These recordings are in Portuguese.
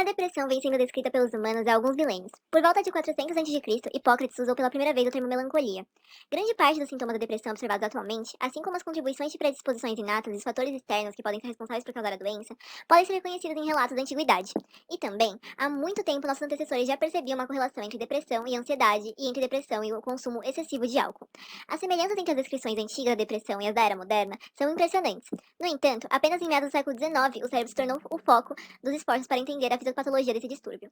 A depressão vem sendo descrita pelos humanos há alguns milênios. Por volta de 400 a.C., Hipócrates usou pela primeira vez o termo melancolia. Grande parte dos sintomas da depressão observados atualmente, assim como as contribuições de predisposições inatas e os fatores externos que podem ser responsáveis por causar a doença, podem ser reconhecidos em relatos da antiguidade. E também, há muito tempo nossos antecessores já percebiam uma correlação entre depressão e ansiedade e entre depressão e o consumo excessivo de álcool. As semelhanças entre as descrições antigas da depressão e as da era moderna são impressionantes. No entanto, apenas em meados do século XIX, o cérebro se tornou o foco dos esforços para entender a fisiopatologia desse distúrbio.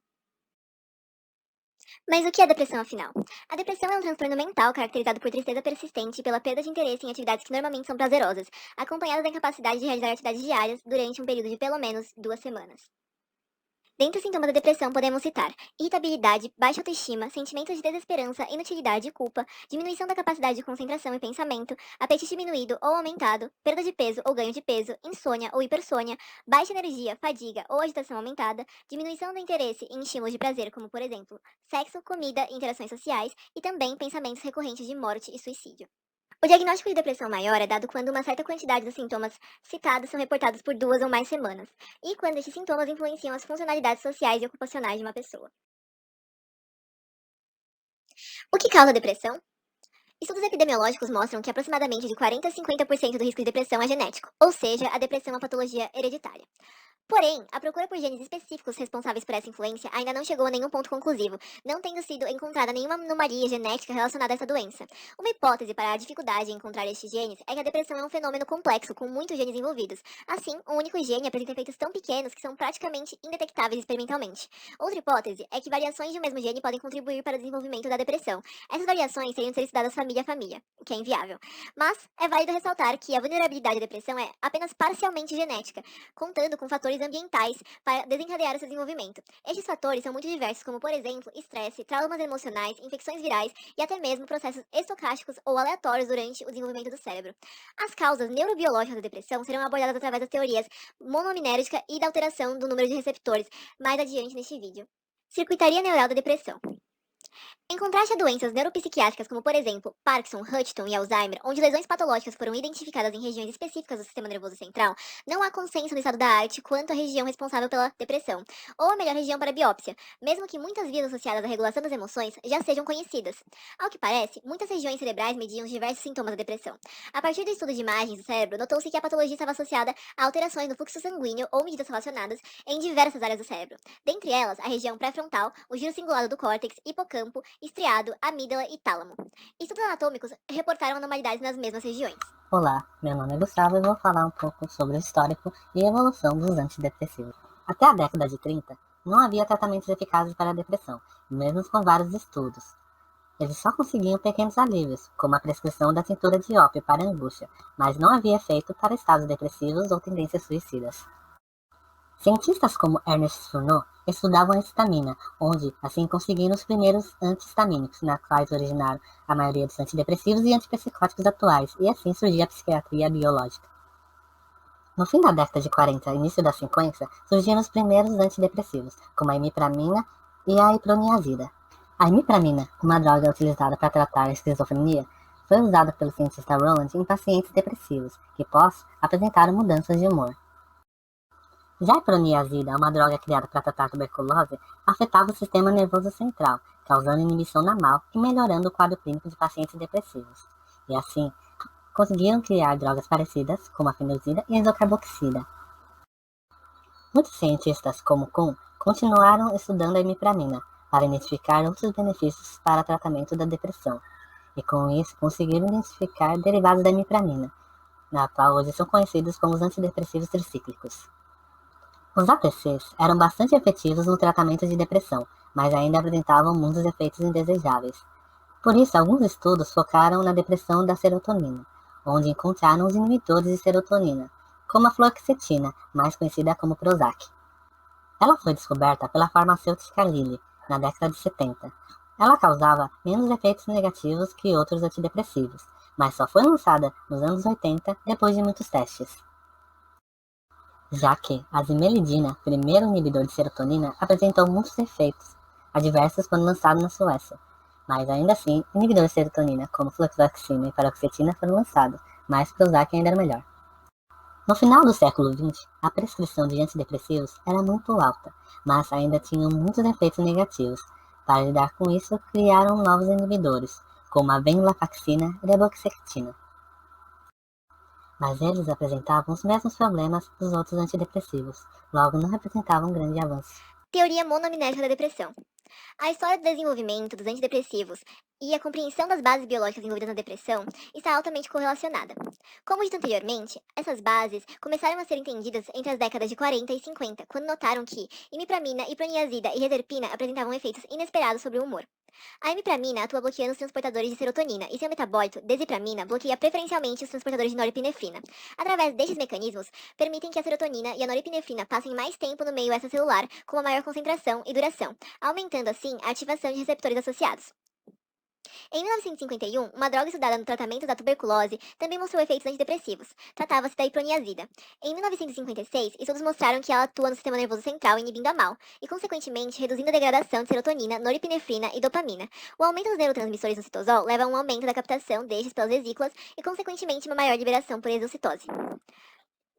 Mas o que é depressão, afinal? A depressão é um transtorno mental caracterizado por tristeza persistente e pela perda de interesse em atividades que normalmente são prazerosas, acompanhadas da incapacidade de realizar atividades diárias durante um período de pelo menos 2 semanas. Dentre os sintomas da depressão podemos citar irritabilidade, baixa autoestima, sentimentos de desesperança, inutilidade e culpa, diminuição da capacidade de concentração e pensamento, apetite diminuído ou aumentado, perda de peso ou ganho de peso, insônia ou hipersônia, baixa energia, fadiga ou agitação aumentada, diminuição do interesse em estímulos de prazer como, por exemplo, sexo, comida e interações sociais, e também pensamentos recorrentes de morte e suicídio. O diagnóstico de depressão maior é dado quando uma certa quantidade dos sintomas citados são reportados por 2 ou mais semanas, e quando estes sintomas influenciam as funcionalidades sociais e ocupacionais de uma pessoa. O que causa depressão? Estudos epidemiológicos mostram que aproximadamente de 40 a 50% do risco de depressão é genético, ou seja, a depressão é uma patologia hereditária. Porém, a procura por genes específicos responsáveis por essa influência ainda não chegou a nenhum ponto conclusivo, não tendo sido encontrada nenhuma anomalia genética relacionada a essa doença. Uma hipótese para a dificuldade em encontrar estes genes é que a depressão é um fenômeno complexo, com muitos genes envolvidos. Assim, um único gene apresenta efeitos tão pequenos que são praticamente indetectáveis experimentalmente. Outra hipótese é que variações de um mesmo gene podem contribuir para o desenvolvimento da depressão. Essas variações teriam de ser estudadas família a família, o que é inviável. Mas é válido ressaltar que a vulnerabilidade à depressão é apenas parcialmente genética, contando com fatores ambientais para desencadear o seu desenvolvimento. Estes fatores são muito diversos, como, por exemplo, estresse, traumas emocionais, infecções virais e até mesmo processos estocásticos ou aleatórios durante o desenvolvimento do cérebro. As causas neurobiológicas da depressão serão abordadas através das teorias monominérgica e da alteração do número de receptores mais adiante neste vídeo. Circuitaria neural da depressão. Em contraste a doenças neuropsiquiátricas como, por exemplo, Parkinson, Huntington e Alzheimer, onde lesões patológicas foram identificadas em regiões específicas do sistema nervoso central, não há consenso no estado da arte quanto à região responsável pela depressão, ou a melhor região para a biópsia, mesmo que muitas vias associadas à regulação das emoções já sejam conhecidas. Ao que parece, muitas regiões cerebrais mediam os diversos sintomas da depressão. A partir do estudo de imagens do cérebro, notou-se que a patologia estava associada a alterações no fluxo sanguíneo ou medidas relacionadas em diversas áreas do cérebro. Dentre elas, a região pré-frontal, o giro cingulado do córtex, hipocampo, estriado, amígdala e tálamo. Estudos anatômicos reportaram anormalidades nas mesmas regiões. Olá, meu nome é Gustavo e vou falar um pouco sobre o histórico e evolução dos antidepressivos. Até a década de 30, não havia tratamentos eficazes para a depressão, mesmo com vários estudos. Eles só conseguiam pequenos alívios, como a prescrição da tintura de ópio para angústia, mas não havia efeito para estados depressivos ou tendências suicidas. Cientistas como Ernest Fourneau estudavam a histamina, onde assim conseguiram os primeiros antihistamínicos, na quais originaram a maioria dos antidepressivos e antipsicóticos atuais, e assim surgiu a psiquiatria biológica. No fim da década de 40 e início da 50, surgiram os primeiros antidepressivos, como a imipramina e a iproniazida. A imipramina, uma droga utilizada para tratar a esquizofrenia, foi usada pelo cientista Rowland em pacientes depressivos, que apresentaram mudanças de humor. Já a iproniazida, uma droga criada para tratar a tuberculose, afetava o sistema nervoso central, causando inibição na mal e melhorando o quadro clínico de pacientes depressivos. E assim, conseguiram criar drogas parecidas, como a fenozida e a isocarboxida. Muitos cientistas, como Kuhn, continuaram estudando a imipramina para identificar outros benefícios para o tratamento da depressão, e com isso conseguiram identificar derivados da imipramina, na qual hoje são conhecidos como os antidepressivos tricíclicos. Os ATCs eram bastante efetivos no tratamento de depressão, mas ainda apresentavam muitos efeitos indesejáveis. Por isso, alguns estudos focaram na depressão da serotonina, onde encontraram os inibidores de serotonina, como a fluoxetina, mais conhecida como Prozac. Ela foi descoberta pela farmacêutica Lilly, na década de 70. Ela causava menos efeitos negativos que outros antidepressivos, mas só foi lançada nos anos 80 depois de muitos testes. Já que a zimelidina, primeiro inibidor de serotonina, apresentou muitos efeitos adversos quando lançado na Suécia, mas ainda assim, inibidores de serotonina como fluoxetina e paroxetina foram lançados, mas Prozac ainda era melhor. No final do século XX, a prescrição de antidepressivos era muito alta, mas ainda tinham muitos efeitos negativos. Para lidar com isso, criaram novos inibidores, como a venlafaxina e a reboxetina. Mas eles apresentavam os mesmos problemas dos outros antidepressivos, logo não representavam um grande avanço. Teoria monoamnésica da depressão. A história do desenvolvimento dos antidepressivos e a compreensão das bases biológicas envolvidas na depressão está altamente correlacionada. Como dito anteriormente, essas bases começaram a ser entendidas entre as décadas de 40 e 50, quando notaram que imipramina, iproniazida e reserpina apresentavam efeitos inesperados sobre o humor. A imipramina atua bloqueando os transportadores de serotonina e seu metabólito, desipramina, bloqueia preferencialmente os transportadores de norepinefrina. Através destes mecanismos, permitem que a serotonina e a norepinefrina passem mais tempo no meio extracelular com uma maior concentração e duração, aumentando assim a ativação de receptores associados. Em 1951, uma droga estudada no tratamento da tuberculose também mostrou efeitos antidepressivos. Tratava-se da iproniazida. Em 1956, estudos mostraram que ela atua no sistema nervoso central inibindo a MAO e, consequentemente, reduzindo a degradação de serotonina, norepinefrina e dopamina. O aumento dos neurotransmissores no citosol leva a um aumento da captação destes pelas vesículas e, consequentemente, uma maior liberação por exocitose.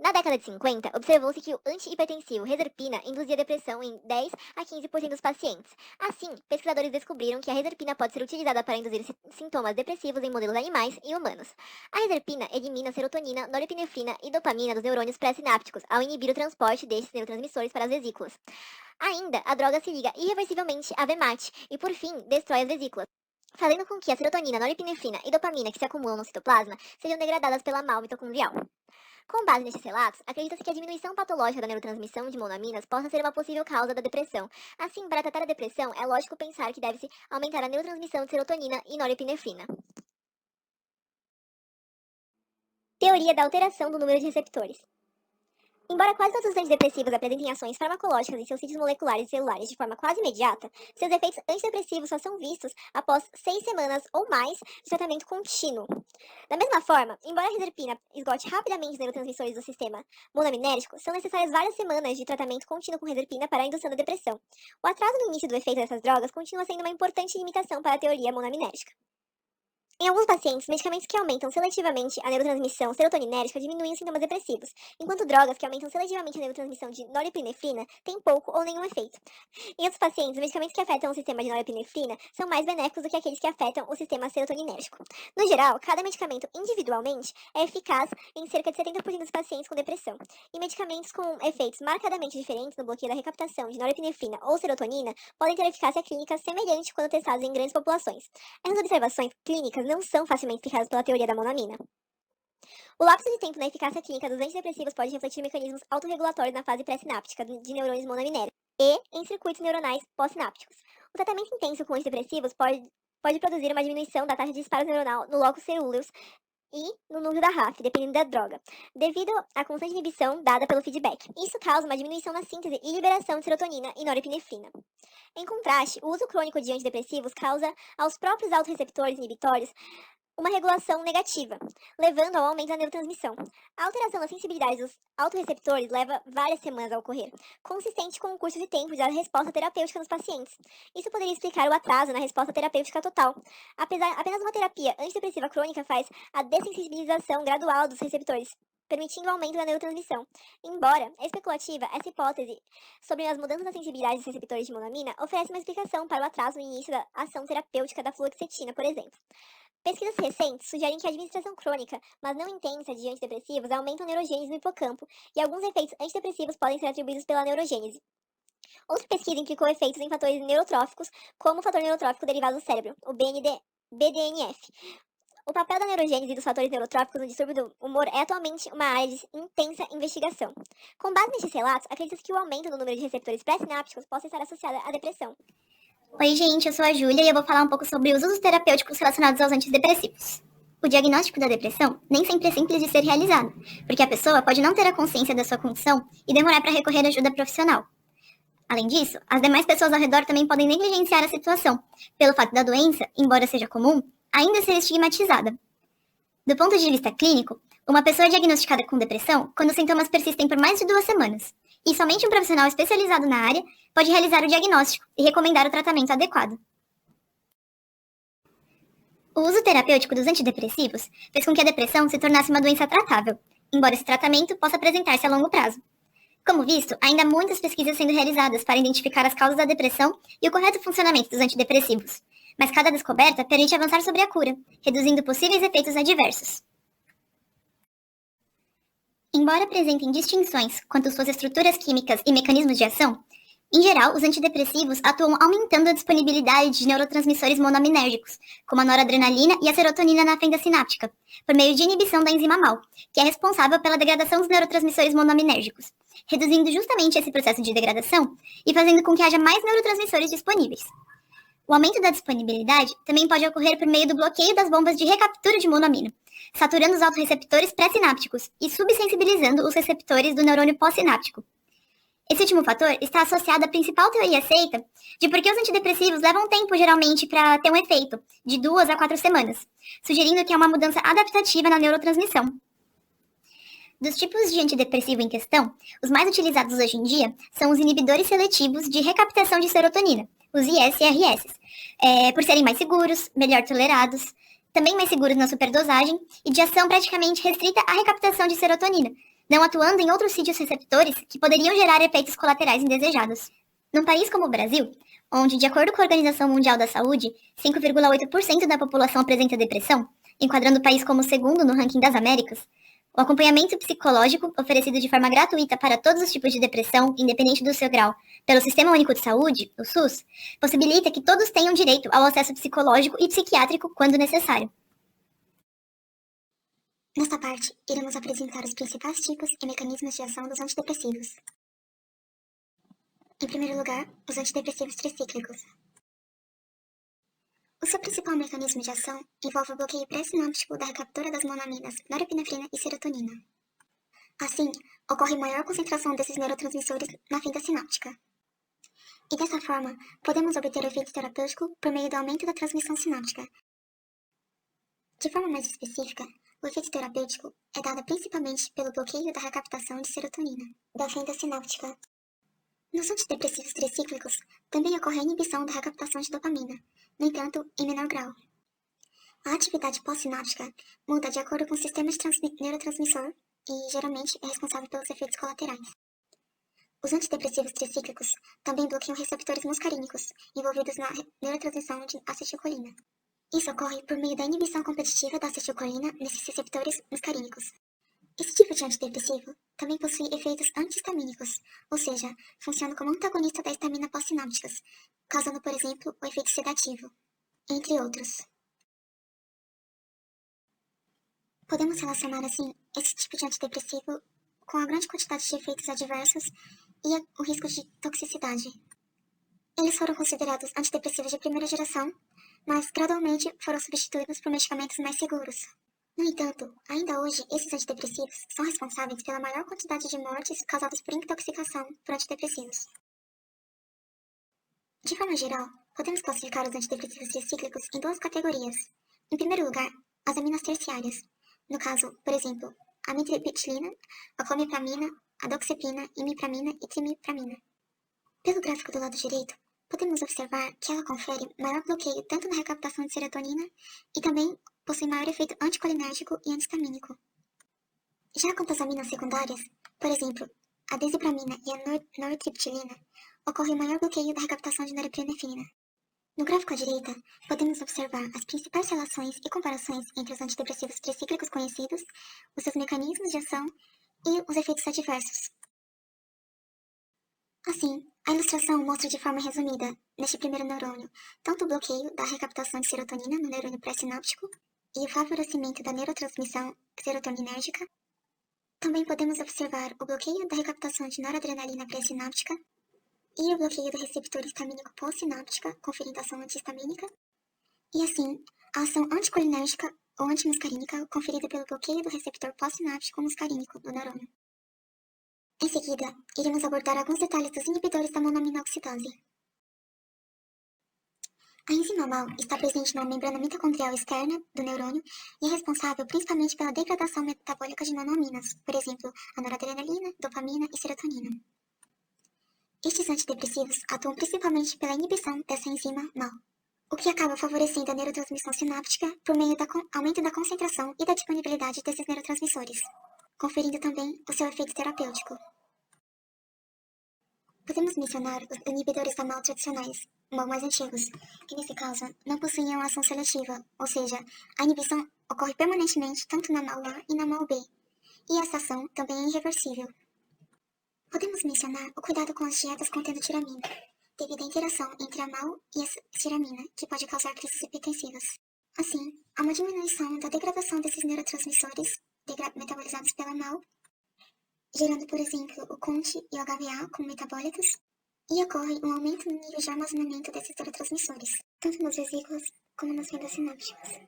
Na década de 50, observou-se que o antihipertensivo reserpina induzia depressão em 10 a 15% dos pacientes. Assim, pesquisadores descobriram que a reserpina pode ser utilizada para induzir sintomas depressivos em modelos animais e humanos. A reserpina elimina serotonina, norepinefrina e dopamina dos neurônios pré-sinápticos ao inibir o transporte destes neurotransmissores para as vesículas. Ainda, a droga se liga irreversivelmente à VMAT e, por fim, destrói as vesículas, fazendo com que a serotonina, norepinefrina e dopamina que se acumulam no citoplasma sejam degradadas pela MAO mitocondrial. Com base nestes relatos, acredita-se que a diminuição patológica da neurotransmissão de monoaminas possa ser uma possível causa da depressão. Assim, para tratar a depressão, é lógico pensar que deve-se aumentar a neurotransmissão de serotonina e norepinefrina. Teoria da alteração do número de receptores. Embora quase todos os antidepressivos apresentem ações farmacológicas em seus sítios moleculares e celulares de forma quase imediata, seus efeitos antidepressivos só são vistos após 6 semanas ou mais de tratamento contínuo. Da mesma forma, embora a reserpina esgote rapidamente os neurotransmissores do sistema monoaminérgico, são necessárias várias semanas de tratamento contínuo com reserpina para a indução da depressão. O atraso no início do efeito dessas drogas continua sendo uma importante limitação para a teoria monoaminérgica. Em alguns pacientes, medicamentos que aumentam seletivamente a neurotransmissão serotoninérgica diminuem os sintomas depressivos, enquanto drogas que aumentam seletivamente a neurotransmissão de norepinefrina têm pouco ou nenhum efeito. Em outros pacientes, os medicamentos que afetam o sistema de norepinefrina são mais benéficos do que aqueles que afetam o sistema serotoninérgico. No geral, cada medicamento individualmente é eficaz em cerca de 70% dos pacientes com depressão, e medicamentos com efeitos marcadamente diferentes no bloqueio da recaptação de norepinefrina ou serotonina podem ter eficácia clínica semelhante quando testados em grandes populações. Essas observações clínicas não são facilmente explicadas pela teoria da monoamina. O lapso de tempo na eficácia clínica dos antidepressivos pode refletir mecanismos autorregulatórios na fase pré-sináptica de neurônios monoaminéricos e em circuitos neuronais pós-sinápticos. O tratamento intenso com antidepressivos pode produzir uma diminuição da taxa de disparo neuronal no locus coeruleus e no núcleo da RAF, dependendo da droga, devido à constante inibição dada pelo feedback. Isso causa uma diminuição na síntese e liberação de serotonina e norepinefrina. Em contraste, o uso crônico de antidepressivos causa aos próprios autorreceptores inibitórios uma regulação negativa, levando ao aumento da neurotransmissão. A alteração da sensibilidade dos autorreceptores leva várias semanas a ocorrer, consistente com o curso de tempo da resposta terapêutica nos pacientes. Isso poderia explicar o atraso na resposta terapêutica total. Apenas uma terapia antidepressiva crônica faz a dessensibilização gradual dos receptores, permitindo o aumento da neurotransmissão. Embora especulativa, essa hipótese sobre as mudanças na sensibilidade dos receptores de monoamina oferece uma explicação para o atraso no início da ação terapêutica da fluoxetina, por exemplo. Pesquisas recentes sugerem que a administração crônica, mas não intensa, de antidepressivos aumentam a neurogênese no hipocampo, e alguns efeitos antidepressivos podem ser atribuídos pela neurogênese. Outra pesquisa implicou efeitos em fatores neurotróficos, como o fator neurotrófico derivado do cérebro, o BDNF. O papel da neurogênese e dos fatores neurotróficos no distúrbio do humor é atualmente uma área de intensa investigação. Com base nestes relatos, acredita-se que o aumento no número de receptores pré-sinápticos possa estar associado à depressão. Oi, gente, eu sou a Júlia e eu vou falar um pouco sobre os usos terapêuticos relacionados aos antidepressivos. O diagnóstico da depressão nem sempre é simples de ser realizado, porque a pessoa pode não ter a consciência da sua condição e demorar para recorrer à ajuda profissional. Além disso, as demais pessoas ao redor também podem negligenciar a situação, pelo fato da doença, embora seja comum, ainda ser estigmatizada. Do ponto de vista clínico, uma pessoa é diagnosticada com depressão quando os sintomas persistem por mais de 2 semanas, e somente um profissional especializado na área pode realizar o diagnóstico e recomendar o tratamento adequado. O uso terapêutico dos antidepressivos fez com que a depressão se tornasse uma doença tratável, embora esse tratamento possa apresentar-se a longo prazo. Como visto, ainda há muitas pesquisas sendo realizadas para identificar as causas da depressão e o correto funcionamento dos antidepressivos, mas cada descoberta permite avançar sobre a cura, reduzindo possíveis efeitos adversos. Embora apresentem distinções quanto às suas estruturas químicas e mecanismos de ação, em geral, os antidepressivos atuam aumentando a disponibilidade de neurotransmissores monoaminérgicos, como a noradrenalina e a serotonina na fenda sináptica, por meio de inibição da enzima MAO, que é responsável pela degradação dos neurotransmissores monoaminérgicos, reduzindo justamente esse processo de degradação e fazendo com que haja mais neurotransmissores disponíveis. O aumento da disponibilidade também pode ocorrer por meio do bloqueio das bombas de recaptura de monoamina, saturando os autorreceptores pré-sinápticos e subsensibilizando os receptores do neurônio pós-sináptico. Esse último fator está associado à principal teoria aceita de por que os antidepressivos levam tempo geralmente para ter um efeito, de 2 a 4 semanas, sugerindo que é uma mudança adaptativa na neurotransmissão. Dos tipos de antidepressivo em questão, os mais utilizados hoje em dia são os inibidores seletivos de recaptação de serotonina, os ISRS, por serem mais seguros, melhor tolerados, também mais seguros na superdosagem e de ação praticamente restrita à recaptação de serotonina, não atuando em outros sítios receptores que poderiam gerar efeitos colaterais indesejados. Num país como o Brasil, onde, de acordo com a Organização Mundial da Saúde, 5,8% da população apresenta depressão, enquadrando o país como o segundo no ranking das Américas, o acompanhamento psicológico, oferecido de forma gratuita para todos os tipos de depressão, independente do seu grau, pelo Sistema Único de Saúde, o SUS, possibilita que todos tenham direito ao acesso psicológico e psiquiátrico quando necessário. Nesta parte, iremos apresentar os principais tipos e mecanismos de ação dos antidepressivos. Em primeiro lugar, os antidepressivos tricíclicos. O seu principal mecanismo de ação envolve o bloqueio pré-sináptico da recaptura das monoaminas norepinefrina e serotonina. Assim, ocorre maior concentração desses neurotransmissores na fenda sináptica. E dessa forma, podemos obter o efeito terapêutico por meio do aumento da transmissão sináptica. De forma mais específica, o efeito terapêutico é dado principalmente pelo bloqueio da recaptação de serotonina da fenda sináptica. Nos antidepressivos tricíclicos, também ocorre a inibição da recaptação de dopamina, no entanto, em menor grau. A atividade pós-sináptica muda de acordo com o sistema de neurotransmissor e, geralmente, é responsável pelos efeitos colaterais. Os antidepressivos tricíclicos também bloqueiam receptores muscarínicos, envolvidos na neurotransmissão de acetilcolina. Isso ocorre por meio da inibição competitiva da acetilcolina nesses receptores muscarínicos. Esse tipo de antidepressivo também possui efeitos antihistamínicos, ou seja, funciona como antagonista da histamina pós-sinápticas, causando, por exemplo, o efeito sedativo, entre outros. Podemos relacionar, assim, esse tipo de antidepressivo com a grande quantidade de efeitos adversos e o risco de toxicidade. Eles foram considerados antidepressivos de primeira geração, mas gradualmente foram substituídos por medicamentos mais seguros. No entanto, ainda hoje, esses antidepressivos são responsáveis pela maior quantidade de mortes causadas por intoxicação por antidepressivos. De forma geral, podemos classificar os antidepressivos tricíclicos em duas categorias. Em primeiro lugar, as aminas terciárias. No caso, por exemplo, a mitriptilina, a clomipramina, a doxepina, imipramina e trimipramina. Pelo gráfico do lado direito, podemos observar que ela confere maior bloqueio tanto na recaptação de serotonina e também possui maior efeito anticolinérgico e antistamínico. Já quanto às aminas secundárias, por exemplo, a desipramina e a nortriptilina, ocorre maior bloqueio da recaptação de norepinefrina. No gráfico à direita, podemos observar as principais relações e comparações entre os antidepressivos tricíclicos conhecidos, os seus mecanismos de ação e os efeitos adversos. Assim, a ilustração mostra de forma resumida, neste primeiro neurônio, tanto o bloqueio da recaptação de serotonina no neurônio pré-sináptico e o favorecimento da neurotransmissão serotoninérgica. Também podemos observar o bloqueio da recaptação de noradrenalina pré-sináptica e o bloqueio do receptor histamínico pós-sináptica, conferindo ação antihistamínica, e assim, a ação anticolinérgica ou antimuscarínica, conferida pelo bloqueio do receptor pós-sináptico muscarínico do neurônio. Em seguida, iremos abordar alguns detalhes dos inibidores da monoamina oxidase. A enzima MAO está presente na membrana mitocondrial externa do neurônio e é responsável principalmente pela degradação metabólica de monoaminas, por exemplo, a noradrenalina, dopamina e serotonina. Estes antidepressivos atuam principalmente pela inibição dessa enzima MAO, o que acaba favorecendo a neurotransmissão sináptica por meio do aumento da concentração e da disponibilidade desses neurotransmissores. conferindo também o seu efeito terapêutico. Podemos mencionar os inibidores da MAO tradicionais, MAO mais antigos, que nesse caso não possuem uma ação seletiva, ou seja, a inibição ocorre permanentemente tanto na MAO A e na MAO B, e essa ação também é irreversível. Podemos mencionar o cuidado com as dietas contendo tiramina, devido à interação entre a MAO e a tiramina, que pode causar crises hipertensivas. Assim, há uma diminuição da degradação desses neurotransmissores metabolizados pela MAO, gerando, por exemplo, o CONT e o HBA como metabólitos, e ocorre um aumento no nível de armazenamento desses neurotransmissores, tanto nas vesículas como nas fendas sinápticas.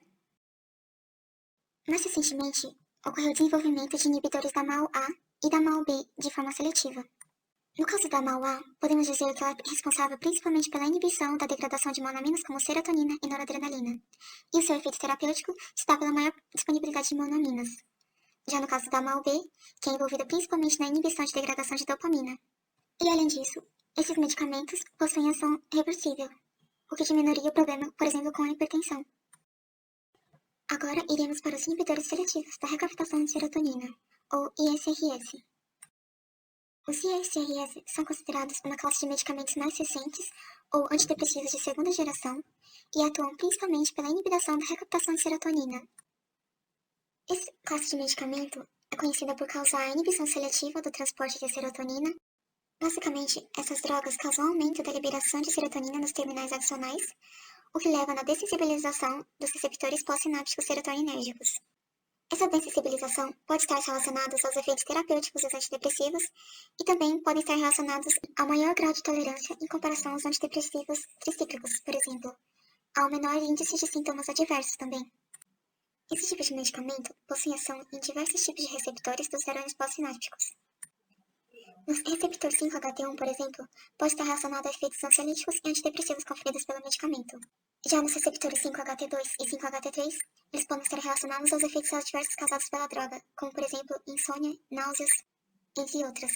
Mais recentemente, ocorreu o desenvolvimento de inibidores da MAO A e da MAO B de forma seletiva. No caso da MAO A, podemos dizer que ela é responsável principalmente pela inibição da degradação de monoaminas como serotonina e noradrenalina, e o seu efeito terapêutico está pela maior disponibilidade de monoaminas. Já no caso da MAO B, que é envolvida principalmente na inibição de degradação de dopamina. E além disso, esses medicamentos possuem ação reversível, o que diminuiria o problema, por exemplo, com a hipertensão. Agora iremos para os inibidores seletivos da recaptação de serotonina, ou ISRS. Os ISRS são considerados uma classe de medicamentos mais recentes, ou antidepressivos de segunda geração, e atuam principalmente pela inibição da recaptação de serotonina. Essa classe de medicamento é conhecida por causar a inibição seletiva do transporte de serotonina. Basicamente, essas drogas causam aumento da liberação de serotonina nos terminais axonais, o que leva na dessensibilização dos receptores pós-sinápticos serotoninérgicos. Essa dessensibilização pode estar relacionada aos efeitos terapêuticos dos antidepressivos e também pode estar relacionados ao maior grau de tolerância em comparação aos antidepressivos tricíclicos, por exemplo, ao menor índice de sintomas adversos também. Esse tipo de medicamento possui ação em diversos tipos de receptores dos neurônios pós-sinápticos. No receptor 5-HT1, por exemplo, pode estar relacionado a efeitos ansiolíticos e antidepressivos conferidos pelo medicamento. Já nos receptores 5-HT2 e 5-HT3, eles podem estar relacionados aos efeitos adversos causados pela droga, como por exemplo insônia, náuseas, entre outras.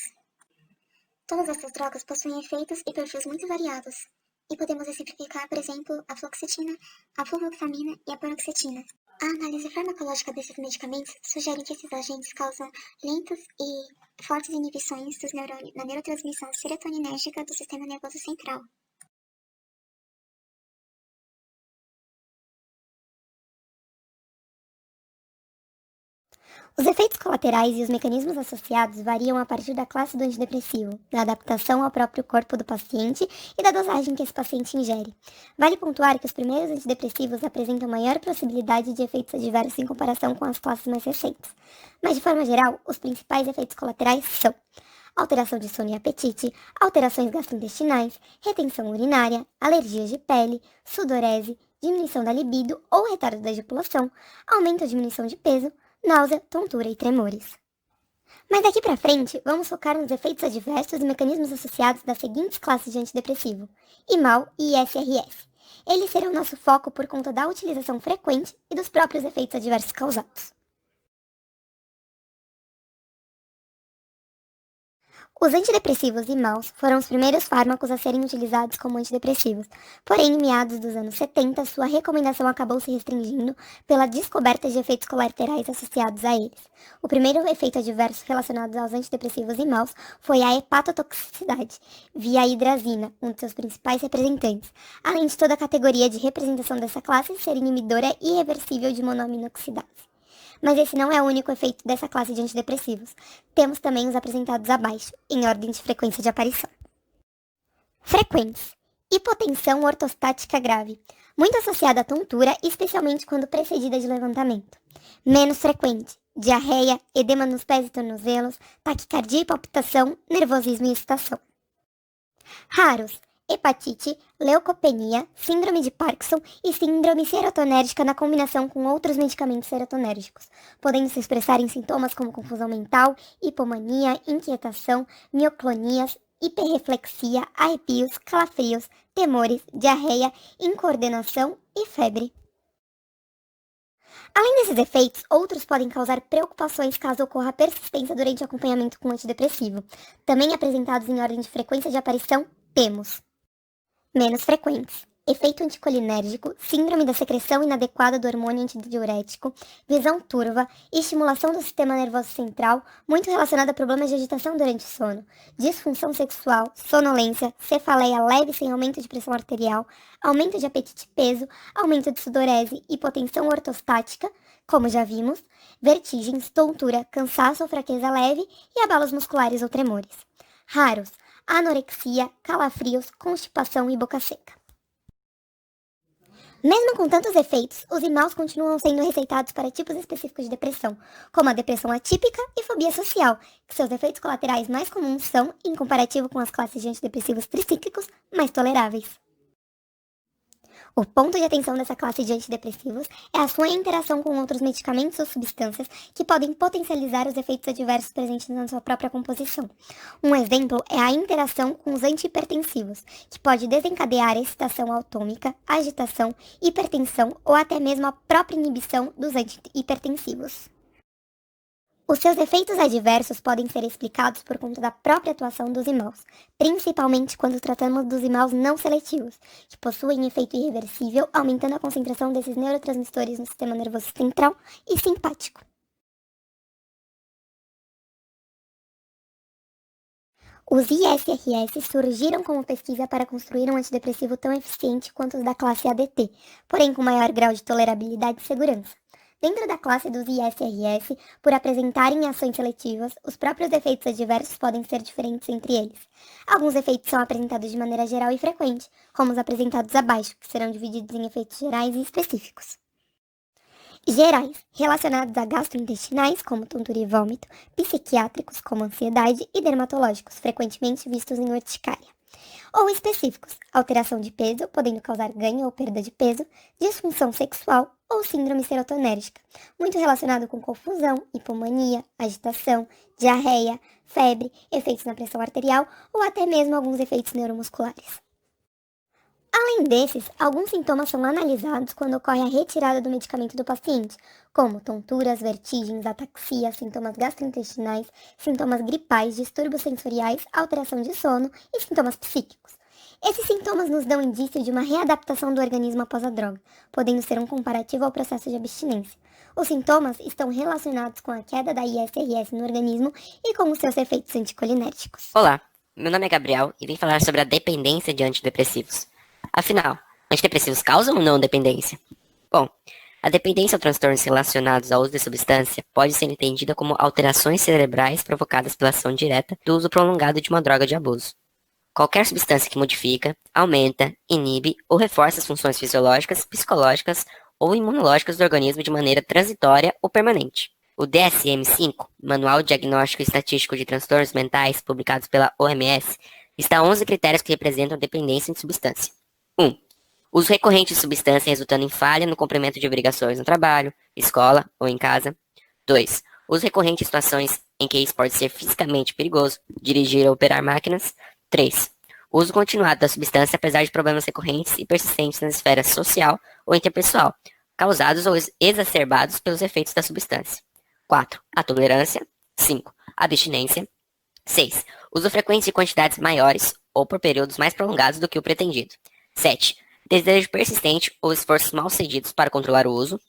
Todas essas drogas possuem efeitos e perfis muito variados, e podemos exemplificar, por exemplo, a fluoxetina, a fluvoxamina e a paroxetina. A análise farmacológica desses medicamentos sugere que esses agentes causam lentas e fortes inibições dos neurônios na neurotransmissão serotoninérgica do sistema nervoso central. Os efeitos colaterais e os mecanismos associados variam a partir da classe do antidepressivo, da adaptação ao próprio corpo do paciente e da dosagem que esse paciente ingere. Vale pontuar que os primeiros antidepressivos apresentam maior possibilidade de efeitos adversos em comparação com as classes mais recentes. Mas, de forma geral, os principais efeitos colaterais são alteração de sono e apetite, alterações gastrointestinais, retenção urinária, alergias de pele, sudorese, diminuição da libido ou retardo da ejaculação, aumento ou diminuição de peso, náusea, tontura e tremores. Mas daqui para frente, vamos focar nos efeitos adversos e mecanismos associados das seguintes classes de antidepressivo, IMAL e ISRS. Eles serão nosso foco por conta da utilização frequente e dos próprios efeitos adversos causados. Os antidepressivos IMALs foram os primeiros fármacos a serem utilizados como antidepressivos, porém, em meados dos anos 70, sua recomendação acabou se restringindo pela descoberta de efeitos colaterais associados a eles. O primeiro efeito adverso relacionado aos antidepressivos IMALs foi a hepatotoxicidade, via hidrazina, um de seus principais representantes, além de toda a categoria de representação dessa classe ser inibidora irreversível de monoaminoxidase. Mas esse não é o único efeito dessa classe de antidepressivos. Temos também os apresentados abaixo, em ordem de frequência de aparição. Frequentes. Hipotensão ortostática grave, muito associada à tontura, especialmente quando precedida de levantamento. Menos frequente. Diarreia, edema nos pés e tornozelos, taquicardia e palpitação, nervosismo e excitação. Raros. Hepatite, leucopenia, síndrome de Parkinson e síndrome serotonérgica na combinação com outros medicamentos serotonérgicos, podendo se expressar em sintomas como confusão mental, hipomania, inquietação, mioclonias, hiperreflexia, arrepios, calafrios, temores, diarreia, incoordenação e febre. Além desses efeitos, outros podem causar preocupações caso ocorra persistência durante o acompanhamento com antidepressivo. Também apresentados em ordem de frequência de aparição, temos menos frequentes. efeito anticolinérgico, síndrome da secreção inadequada do hormônio antidiurético, visão turva, estimulação do sistema nervoso central, muito relacionada a problemas de agitação durante o sono, disfunção sexual, sonolência, cefaleia leve sem aumento de pressão arterial, aumento de apetite e peso, aumento de sudorese, hipotensão ortostática, como já vimos, vertigens, tontura, cansaço ou fraqueza leve e abalos musculares ou tremores. Raros, anorexia, calafrios, constipação e boca seca. Mesmo com tantos efeitos, os imaus continuam sendo receitados para tipos específicos de depressão, como a depressão atípica e fobia social, que seus efeitos colaterais mais comuns são, em comparativo com as classes de antidepressivos tricíclicos, mais toleráveis. O ponto de atenção dessa classe de antidepressivos é a sua interação com outros medicamentos ou substâncias que podem potencializar os efeitos adversos presentes na sua própria composição. Um exemplo é a interação com os antihipertensivos, que pode desencadear excitação autômica, agitação, hipertensão ou até mesmo a própria inibição dos antihipertensivos. Os seus efeitos adversos podem ser explicados por conta da própria atuação dos imaus, principalmente quando tratamos dos imaus não seletivos, que possuem efeito irreversível, aumentando a concentração desses neurotransmissores no sistema nervoso central e simpático. Os ISRS surgiram como pesquisa para construir um antidepressivo tão eficiente quanto os da classe ADT, porém com maior grau de tolerabilidade e segurança. Dentro da classe dos ISRS, por apresentarem ações seletivas, os próprios efeitos adversos podem ser diferentes entre eles. Alguns efeitos são apresentados de maneira geral e frequente, como os apresentados abaixo, que serão divididos em efeitos gerais e específicos. Gerais, relacionados a gastrointestinais, como tontura e vômito, psiquiátricos, como ansiedade, e dermatológicos, frequentemente vistos em urticária. Ou específicos, alteração de peso, podendo causar ganho ou perda de peso, disfunção sexual ou síndrome serotonérgica, muito relacionado com confusão, hipomania, agitação, diarreia, febre, efeitos na pressão arterial ou até mesmo alguns efeitos neuromusculares. Além desses, alguns sintomas são analisados quando ocorre a retirada do medicamento do paciente, como tonturas, vertigens, ataxia, sintomas gastrointestinais, sintomas gripais, distúrbios sensoriais, alteração de sono e sintomas psíquicos. Esses sintomas nos dão indício de uma readaptação do organismo após a droga, podendo ser um comparativo ao processo de abstinência. Os sintomas estão relacionados com a queda da ISRS no organismo e com os seus efeitos anticolinérgicos. Olá, meu nome é Gabriel e vim falar sobre a dependência de antidepressivos. Afinal, antidepressivos causam ou não dependência? Bom, a dependência ou transtornos relacionados ao uso de substância pode ser entendida como alterações cerebrais provocadas pela ação direta do uso prolongado de uma droga de abuso. Qualquer substância que modifica, aumenta, inibe ou reforça as funções fisiológicas, psicológicas ou imunológicas do organismo de maneira transitória ou permanente. O DSM-5, Manual Diagnóstico e Estatístico de Transtornos Mentais, publicado pela OMS, lista 11 critérios que representam dependência de substância. 1. Uso recorrente de substância resultando em falha no cumprimento de obrigações no trabalho, escola ou em casa. 2. Uso recorrente de situações em que isso pode ser fisicamente perigoso, dirigir ou operar máquinas. 3. Uso continuado da substância apesar de problemas recorrentes e persistentes na esfera social ou interpessoal, causados ou exacerbados pelos efeitos da substância. 4. A tolerância. 5. Abstinência. 6. Uso frequente de quantidades maiores ou por períodos mais prolongados do que o pretendido. 7. Desejo persistente ou esforços mal cedidos para controlar o uso.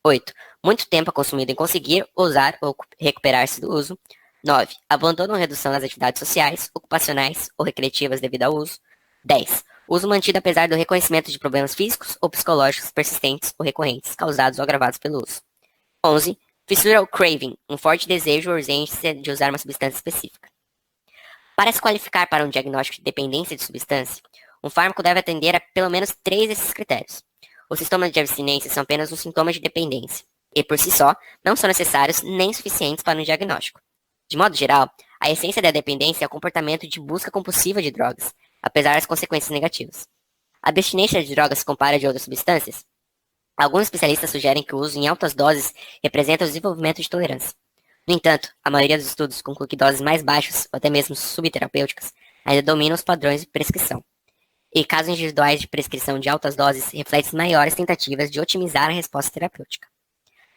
8. Muito tempo consumido em conseguir, usar ou recuperar-se do uso. 9. Abandono ou redução das atividades sociais, ocupacionais ou recreativas devido ao uso. 10. Uso mantido apesar do reconhecimento de problemas físicos ou psicológicos persistentes ou recorrentes, causados ou agravados pelo uso. 11. Fissura ou craving, um forte desejo ou urgência de usar uma substância específica. Para se qualificar para um diagnóstico de dependência de substância, um fármaco deve atender a pelo menos 3 desses critérios. Os sintomas de abstinência são apenas os sintomas de dependência, e por si só, não são necessários nem suficientes para um diagnóstico. De modo geral, a essência da dependência é o comportamento de busca compulsiva de drogas, apesar das consequências negativas. A abstinência de drogas se compara de outras substâncias? Alguns especialistas sugerem que o uso em altas doses representa o desenvolvimento de tolerância. No entanto, a maioria dos estudos conclui que doses mais baixas, ou até mesmo subterapêuticas, ainda dominam os padrões de prescrição. E casos individuais de prescrição de altas doses refletem maiores tentativas de otimizar a resposta terapêutica.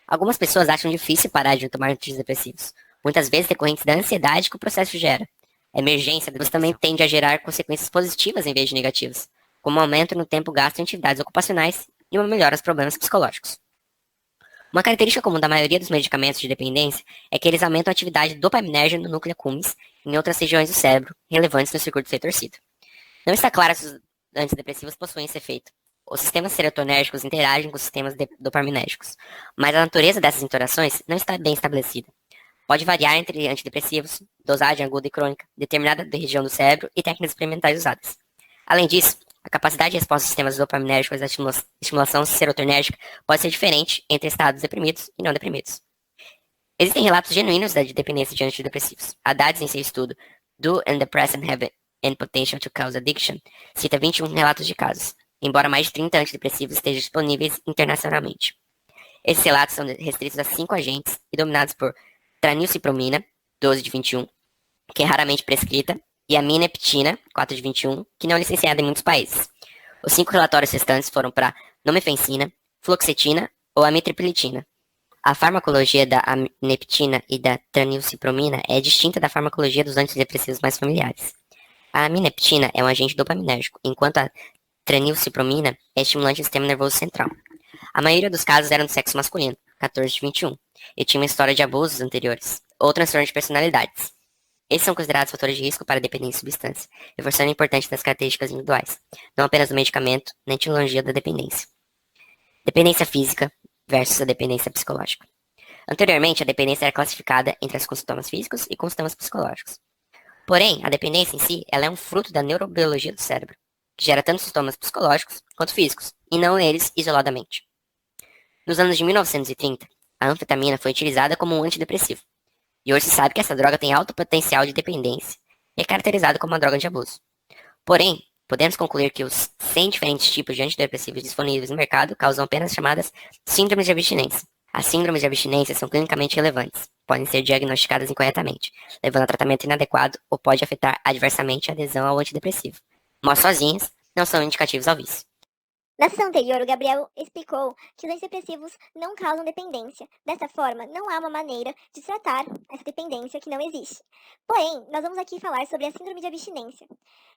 Algumas pessoas acham difícil parar de tomar antidepressivos, muitas vezes decorrentes da ansiedade que o processo gera. A emergência da também tende a gerar consequências positivas em vez de negativas. como um aumento no tempo gasto em atividades ocupacionais e uma melhora dos problemas psicológicos. Uma característica comum da maioria dos medicamentos de dependência é que eles aumentam a atividade dopaminérgica no núcleo accumbens e em outras regiões do cérebro relevantes no circuito retorcido. Não está claro se os antidepressivos possuem esse efeito. Os sistemas serotonérgicos interagem com os sistemas dopaminérgicos, mas a natureza dessas interações não está bem estabelecida. Pode variar entre antidepressivos, dosagem aguda e crônica, determinada da região do cérebro e técnicas experimentais usadas. Além disso, a capacidade de resposta dos sistemas dopaminérgicos à estimulação serotonérgica pode ser diferente entre estados deprimidos e não deprimidos. Existem relatos genuínos de dependência de antidepressivos. Haddad, em seu estudo Do Antidepressants Have and Potential to Cause Addiction, cita 21 relatos de casos, embora mais de 30 antidepressivos estejam disponíveis internacionalmente. Esses relatos são restritos a 5 agentes e dominados por tranilcipromina, 12 de 21, que é raramente prescrita, e a mineptina, 4 de 21, que não é licenciada em muitos países. Os 5 relatórios restantes foram para nomefencina, fluoxetina ou amitriptyline. A farmacologia da amineptina e da tranilcipromina é distinta da farmacologia dos antidepressivos mais familiares. A amineptina é um agente dopaminérgico, enquanto a tranilcipromina é estimulante do sistema nervoso central. A maioria dos casos eram do sexo masculino, 14 de 21, e tinha uma história de abusos anteriores, ou transtorno de personalidades. Esses são considerados fatores de risco para a dependência de substância, reforçando a importância das características individuais, não apenas do medicamento, nem etiologia da dependência. Dependência física versus a dependência psicológica. Anteriormente, a dependência era classificada entre as com sintomas físicos e com sintomas psicológicos. Porém, a dependência em si, ela é um fruto da neurobiologia do cérebro, que gera tanto sintomas psicológicos quanto físicos, e não eles isoladamente. Nos anos de 1930, a anfetamina foi utilizada como um antidepressivo, e hoje se sabe que essa droga tem alto potencial de dependência e é caracterizada como uma droga de abuso. Porém, podemos concluir que os 100 diferentes tipos de antidepressivos disponíveis no mercado causam apenas chamadas síndromes de abstinência. As síndromes de abstinência são clinicamente relevantes, podem ser diagnosticadas incorretamente, levando a tratamento inadequado ou pode afetar adversamente a adesão ao antidepressivo. Mas sozinhas, não são indicativos ao vício. Na sessão anterior, o Gabriel explicou que os antidepressivos não causam dependência. Dessa forma, não há uma maneira de tratar essa dependência que não existe. Porém, nós vamos aqui falar sobre a síndrome de abstinência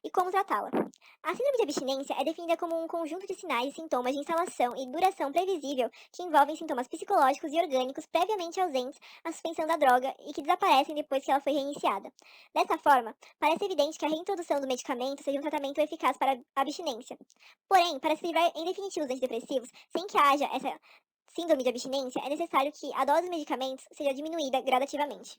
e como tratá-la. A síndrome de abstinência é definida como um conjunto de sinais e sintomas de instalação e duração previsível que envolvem sintomas psicológicos e orgânicos previamente ausentes à suspensão da droga e que desaparecem depois que ela foi reiniciada. Dessa forma, parece evidente que a reintrodução do medicamento seja um tratamento eficaz para a abstinência. Porém, para se livrar em definitivo dos antidepressivos, sem que haja essa síndrome de abstinência, é necessário que a dose dos medicamentos seja diminuída gradativamente.